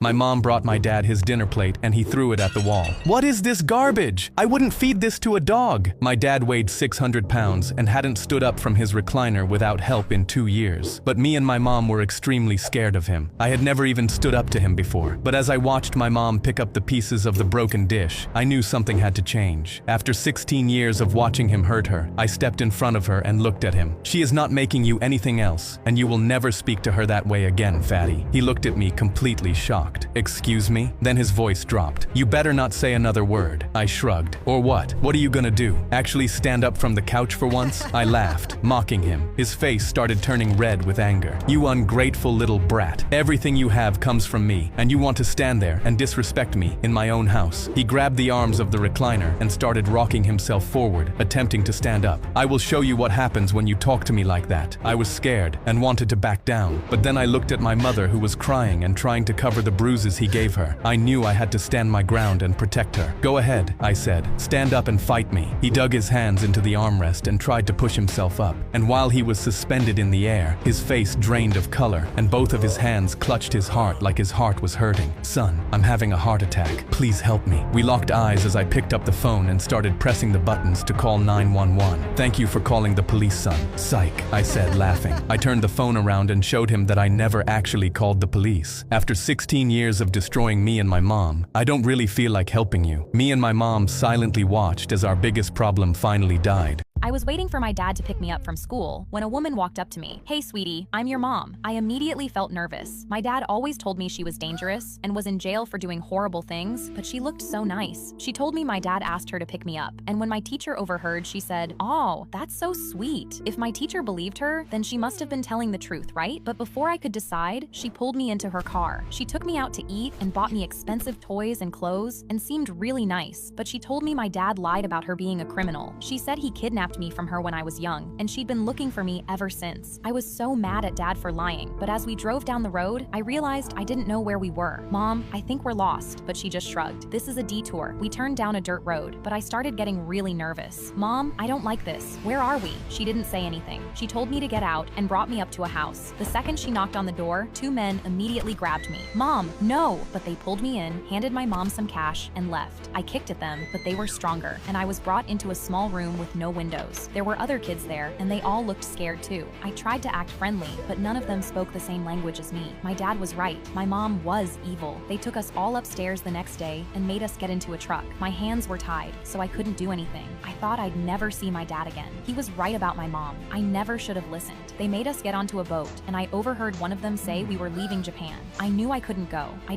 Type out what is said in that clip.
My mom brought my dad his dinner plate and he threw it at the wall. "What is this garbage? I wouldn't feed this to a dog." My dad weighed 600 pounds and hadn't stood up from his recliner without help in 2 years. But me and my mom were extremely scared of him. I had never even stood up to him before. But as I watched my mom pick up the pieces of the broken dish, I knew something had to change. After 16 years of watching him hurt her, I stepped in front of her and looked at him. "She is not making you anything else, and you will never speak to her that way again, fatty." He looked at me completely shocked. "Excuse me?" Then his voice dropped. "You better not say another word." I shrugged. "Or what? What are you gonna do? Actually stand up from the couch for once?" I laughed, mocking him. His face started turning red with anger. "You ungrateful little brat. Everything you have comes from me, and you want to stand there and disrespect me in my own house." He grabbed the arms of the recliner and started rocking himself forward, attempting to stand up. "I will show you what happens when you talk to me like that." I was scared and wanted to back down, but then I looked at my mother who was crying and trying to cover the bruises he gave her. I knew I had to stand my ground and protect her. "Go ahead," I said. "Stand up and fight me." He dug his hands into the armrest and tried to push himself up. And while he was suspended in the air, his face drained of color, and both of his hands clutched his heart like his heart was hurting. "Son, I'm having a heart attack. Please help me." We locked eyes as I picked up the phone and started pressing the buttons to call 911. "Thank you for calling the police, son." "Psych," I said, laughing. I turned the phone around and showed him that I never actually called the police. "After 16 years of destroying me and my mom, I don't really feel like helping you." Me and my mom silently watched as our biggest problem finally died. I was waiting for my dad to pick me up from school when a woman walked up to me. "Hey, sweetie, I'm your mom." I immediately felt nervous. My dad always told me she was dangerous and was in jail for doing horrible things, but she looked so nice. She told me my dad asked her to pick me up, and when my teacher overheard, she said, "Oh, that's so sweet." If my teacher believed her, then she must have been telling the truth, right? But before I could decide, she pulled me into her car. She took me out to eat and bought me expensive toys and clothes and seemed really nice, but she told me my dad lied about her being a criminal. She said he kidnapped me from her when I was young, and she'd been looking for me ever since. I was so mad at Dad for lying, but as we drove down the road, I realized I didn't know where we were. "Mom, I think we're lost," but she just shrugged. "This is a detour." We turned down a dirt road, but I started getting really nervous. "Mom, I don't like this. Where are we?" She didn't say anything. She told me to get out and brought me up to a house. The second she knocked on the door, 2 men immediately grabbed me. "Mom, no!" But they pulled me in, handed my mom some cash, and left. I kicked at them, but they were stronger, and I was brought into a small room with no windows. There were other kids there, and they all looked scared too. I tried to act friendly, but none of them spoke the same language as me. My dad was right. My mom was evil. They took us all upstairs the next day and made us get into a truck. My hands were tied, so I couldn't do anything. I thought I'd never see my dad again. He was right about my mom. I never should have listened. They made us get onto a boat, and I overheard one of them say we were leaving Japan. I knew I couldn't go. I just